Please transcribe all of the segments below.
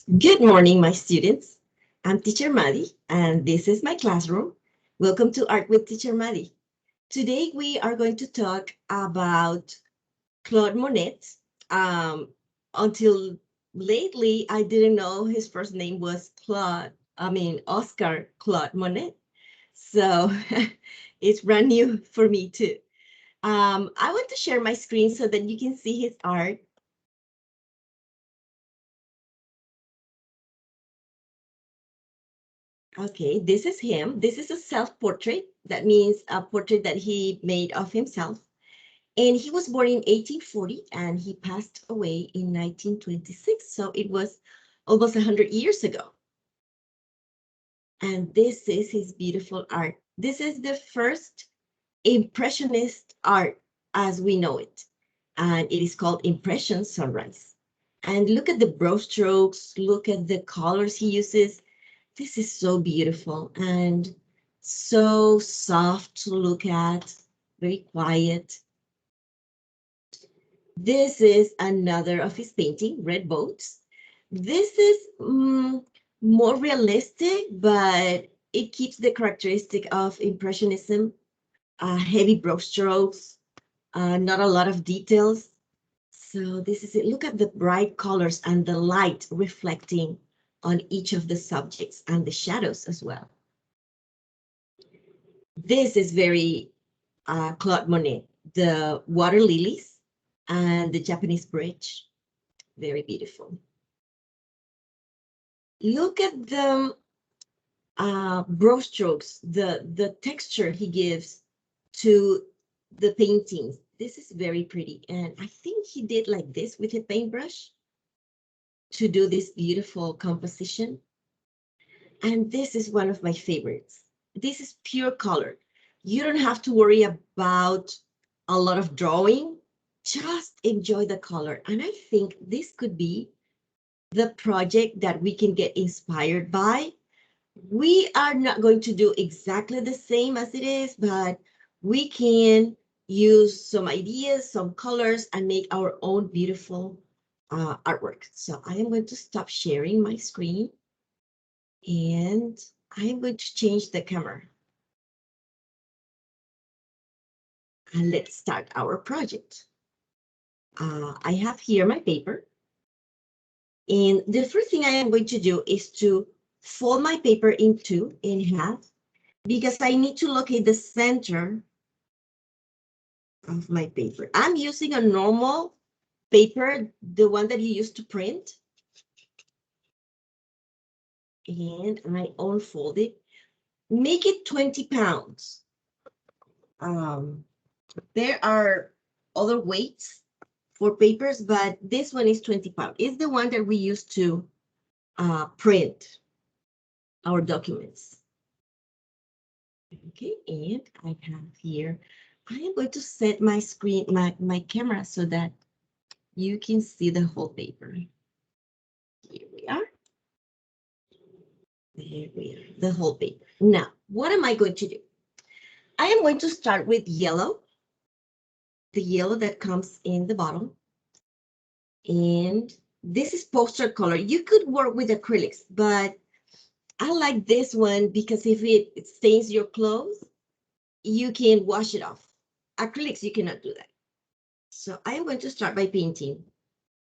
Good morning, my students. I'm Teacher Maddie, and this is my classroom. Welcome to Art with Teacher Maddie. Today, we are going to talk about Claude Monet. Until lately, I didn't know his first name was Oscar Claude Monet. So it's brand new for me too. I want to share my screen so that you can see his art. Okay, this is him. This is a self-portrait. That means a portrait that he made of himself. And he was born in 1840 and he passed away in 1926. So it was almost 100 years ago. And this is his beautiful art. This is the first Impressionist art as we know it. And it is called Impression Sunrise. And look at the brush strokes, look at the colors he uses. This is so beautiful and so soft to look at, very quiet. This is another of his painting, Red Boats. This is more realistic, but it keeps the characteristic of Impressionism, heavy brush strokes, not a lot of details. So this is it. Look at the bright colors and the light reflecting on each of the subjects and the shadows as well. This is very Claude Monet, the water lilies and the Japanese bridge. Very beautiful. Look at the brush strokes, the texture he gives to the paintings. This is very pretty. And I think he did like this with a paintbrush to do this beautiful composition. And this is one of my favorites. This is pure color. You don't have to worry about a lot of drawing. Just enjoy the color. And I think this could be the project that we can get inspired by. We are not going to do exactly the same as it is, but we can use some ideas, some colors, and make our own beautiful artwork. So I am going to stop sharing my screen. And I'm going to change the camera. And let's start our project. I have here my paper. And the first thing I am going to do is to fold my paper in half because I need to locate the center of my paper. I'm using a normal paper, the one that you use to print. And I unfold it. Make it 20 pounds. There are other weights for papers, but this one is 20 pounds. It's the one that we use to print our documents. Okay, and I have here, I am going to set my screen, my camera so that you can see the whole paper. Here we are. There we are, the whole paper. Now, what am I going to do? I am going to start with yellow, the yellow that comes in the bottom. And this is poster color. You could work with acrylics, but I like this one because if it stains your clothes, you can wash it off. Acrylics, you cannot do that. So I am going to start by painting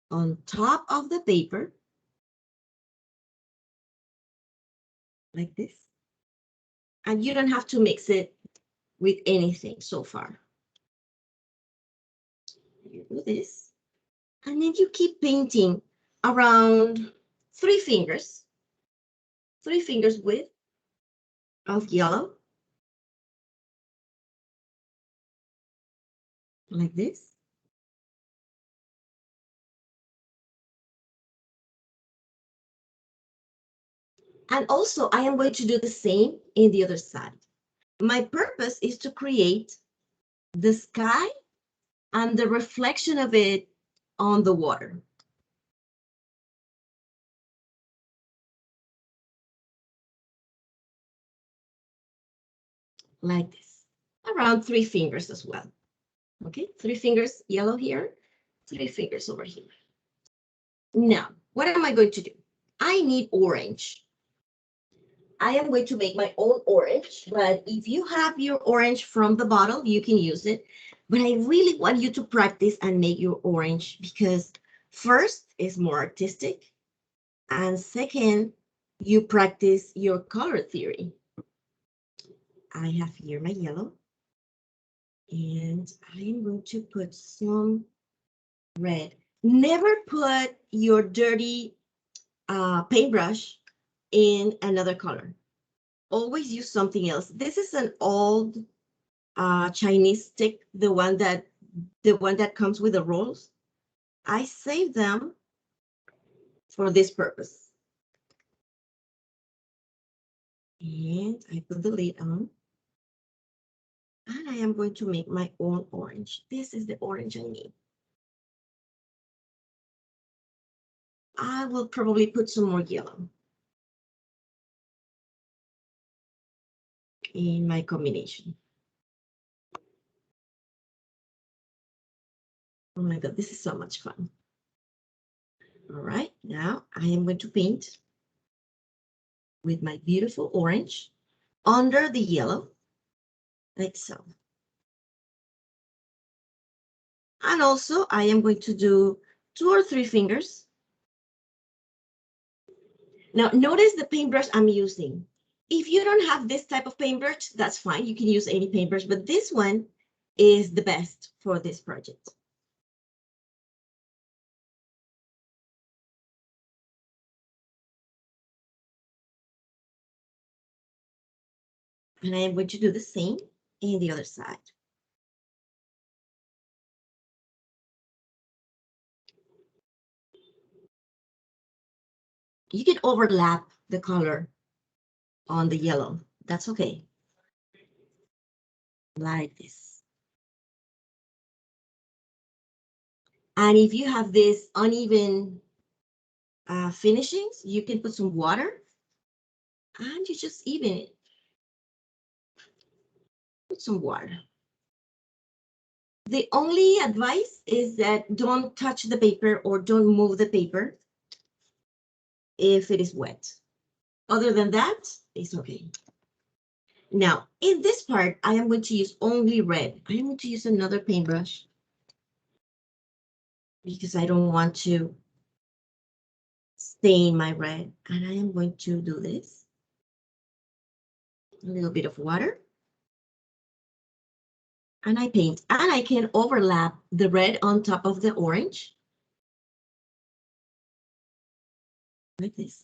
on top of the paper, like this. And you don't have to mix it with anything so far. You do this. And then you keep painting around 3 fingers width of yellow, like this. And also, I am going to do the same in the other side. My purpose is to create the sky and the reflection of it on the water. Like this, around 3 fingers as well. Okay, 3 fingers yellow here, 3 fingers over here. Now, what am I going to do? I need orange. I am going to make my own orange, but if you have your orange from the bottle, you can use it. But I really want you to practice and make your orange because first, it's more artistic. And second, you practice your color theory. I have here my yellow. And I am going to put some red. Never put your dirty paintbrush in another color. Always use something else. This is an old Chinese stick, the one that comes with the rolls. I saved them for this purpose. And I put the lid on. And I am going to make my own orange. This is the orange I need. I will probably put some more yellow in my combination. Oh my God, this is so much fun. All right, now I am going to paint with my beautiful orange under the yellow, like so. And also I am going to do 2 or 3 fingers. Now notice the paintbrush I'm using. If you don't have this type of paintbrush, that's fine. You can use any paintbrush, but this one is the best for this project. And I am going to do the same in the other side. You can overlap the color on the yellow. That's okay. Like this. And if you have this uneven finishings, you can put some water and you just even it. Put some water. The only advice is that don't touch the paper or don't move the paper if it is wet. Other than that, it's okay. Now, in this part, I am going to use only red. I am going to use another paintbrush because I don't want to stain my red. And I am going to do this. A little bit of water. And I paint. And I can overlap the red on top of the orange. Like this.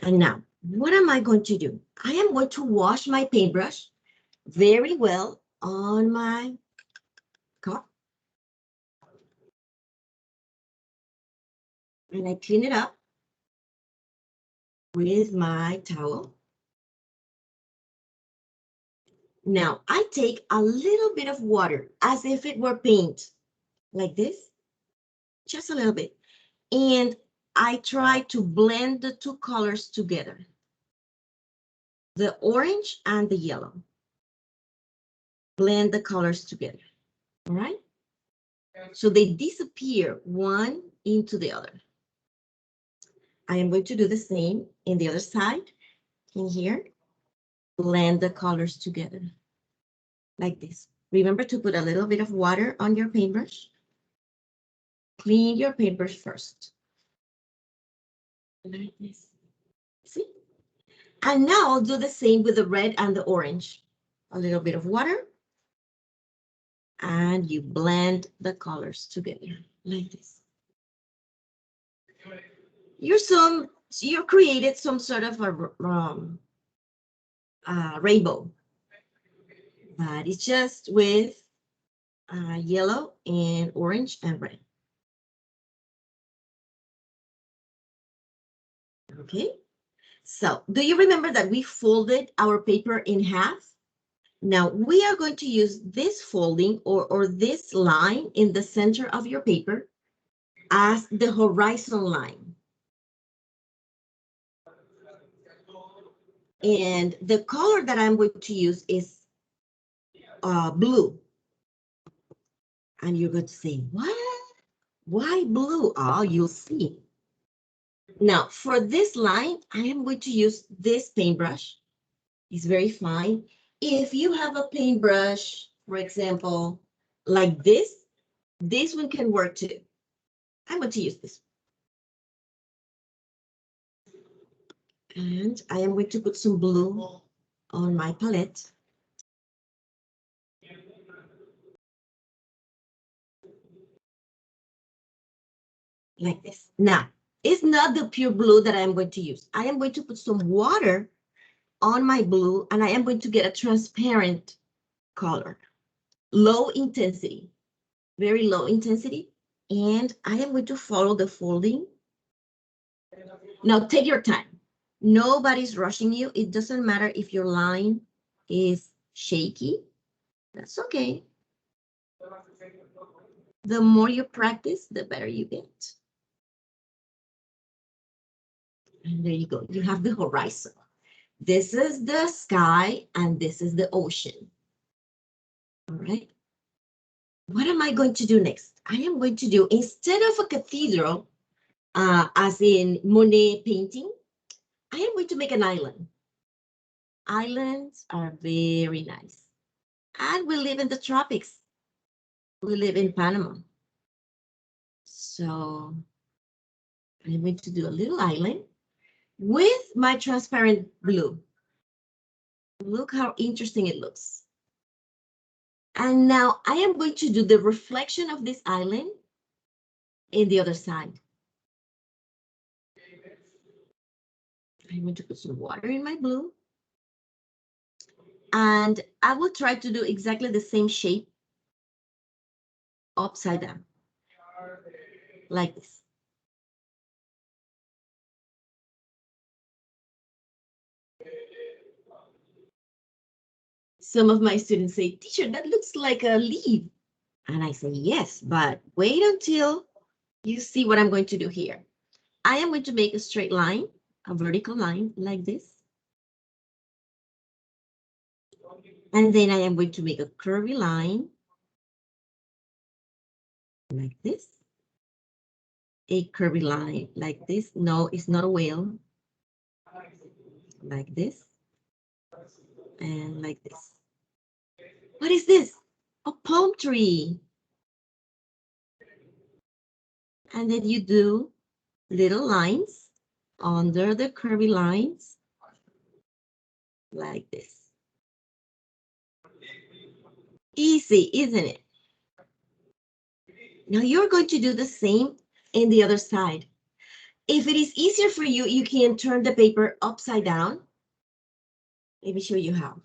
And now, what am I going to do? I am going to wash my paintbrush very well on my cup. And I clean it up with my towel. Now, I take a little bit of water as if it were paint, like this, just a little bit. And I try to blend the 2 colors together, the orange and the yellow. Blend the colors together, all right? So they disappear one into the other. I am going to do the same in the other side, in here. Blend the colors together, like this. Remember to put a little bit of water on your paintbrush. Clean your paintbrush first. Like this. See? And now I'll do the same with the red and the orange. A little bit of water. And you blend the colors together like this. You created some sort of a rainbow, but it's just with yellow and orange and red. Okay, so do you remember that we folded our paper in half? Now we are going to use this folding or this line in the center of your paper as the horizon line. And the color that I'm going to use is blue. And you're going to say, what? Why blue? Oh, you'll see. Now, for this line, I am going to use this paintbrush. It's very fine. If you have a paintbrush, for example, like this one can work too. I'm going to use this. And I am going to put some blue on my palette. Like this. Now, it's not the pure blue that I am going to use. I am going to put some water on my blue, and I am going to get a transparent color. Low intensity, very low intensity. And I am going to follow the folding. Now, take your time. Nobody's rushing you. It doesn't matter if your line is shaky. That's okay. The more you practice, the better you get. And there you go. You have the horizon. This is the sky, and this is the ocean. All right. What am I going to do next? I am going to do, instead of a cathedral, as in Monet painting, I am going to make an island. Islands are very nice. And we live in the tropics. We live in Panama. So I'm going to do a little island with my transparent blue. Look how interesting it looks. And now I am going to do the reflection of this island in the other side. I'm going to put some water in my blue. And I will try to do exactly the same shape upside down, like this. Some of my students say, teacher, that looks like a leaf. And I say, yes, but wait until you see what I'm going to do here. I am going to make a straight line, a vertical line like this. And then I am going to make a curvy line like this. A curvy line like this. No, it's not a whale. Like this. And like this. What is this? A palm tree. And then you do little lines under the curvy lines like this. Easy, isn't it? Now you're going to do the same in the other side. If it is easier for you, you can turn the paper upside down. Let me show you how.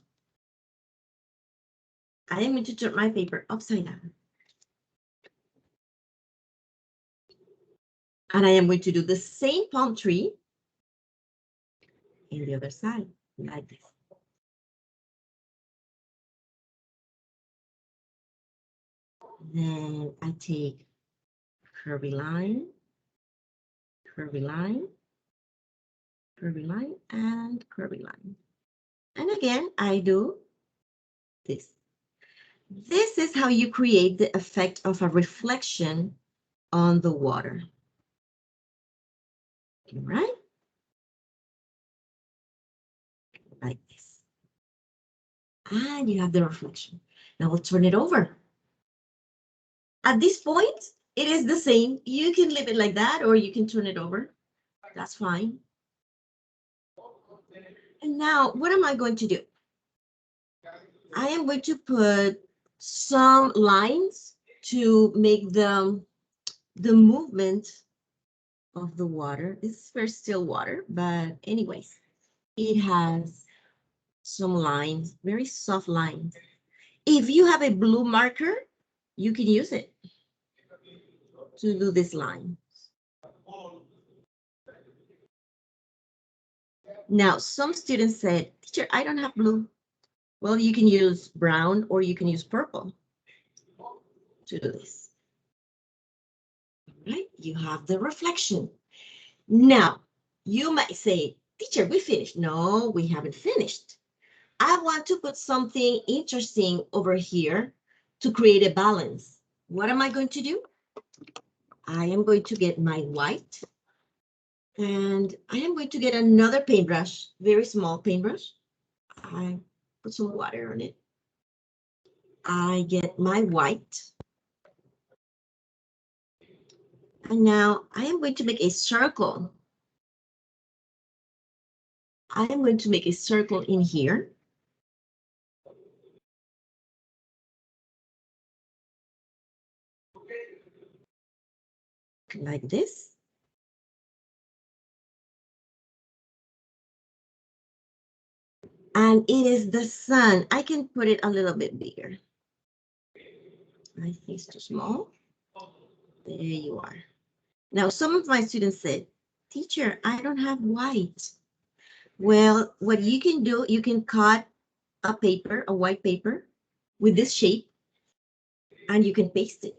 I am going to turn my paper upside down. And I am going to do the same palm tree in the other side, like this. Then I take curvy line, curvy line, curvy line, and curvy line. And again, I do this. This is how you create the effect of a reflection on the water. All right? Like this. And you have the reflection. Now we'll turn it over. At this point, it is the same. You can leave it like that, or you can turn it over. That's fine. And now, what am I going to do? I am going to put some lines to make the movement of the water. This is very still water, but anyways, it has some lines, very soft lines. If you have a blue marker, you can use it to do this line. Now, some students said, teacher, I don't have blue. Well, you can use brown or you can use purple to do this. All right, you have the reflection. Now, you might say, Teacher, we finished. No, we haven't finished. I want to put something interesting over here to create a balance. What am I going to do? I am going to get my white and I am going to get another paintbrush, very small paintbrush. I put some water on it. I get my white. And now I am going to make a circle. I am going to make a circle in here. Like this. And it is the sun. I can put it a little bit bigger. I think it's too small. There you are. Now, some of my students said, teacher, I don't have white. Well, what you can do, you can cut a paper, a white paper with this shape, and you can paste it.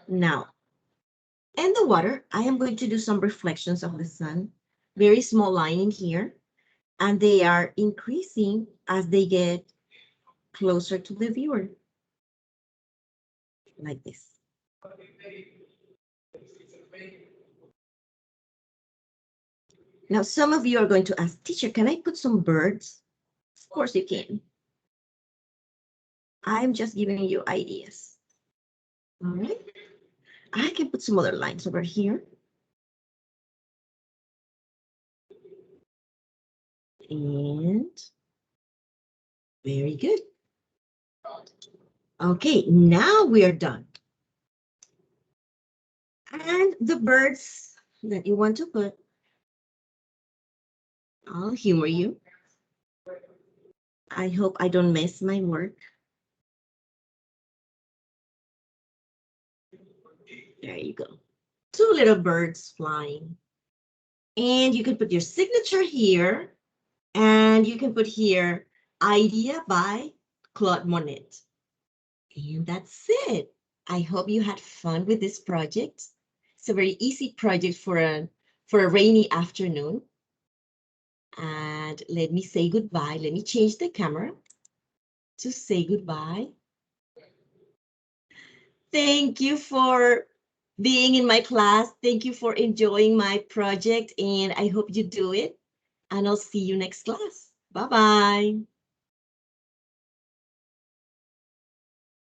Now, in the water, I am going to do some reflections of the sun, very small line in here, and they are increasing as they get closer to the viewer, like this. Now, some of you are going to ask, teacher, can I put some birds? Of course you can. I'm just giving you ideas. All right. I can put some other lines over here. And very good. Okay, now we are done. And the birds that you want to put, I'll humor you. I hope I don't miss my work. There you go. Two little birds flying. And you can put your signature here. And you can put here, idea by Claude Monet. And that's it. I hope you had fun with this project. It's a very easy project for a rainy afternoon. And let me say goodbye. Let me change the camera to say goodbye. Thank you for being in my class. Thank you for enjoying my project, and I hope you do it. And I'll see you next class. Bye-bye.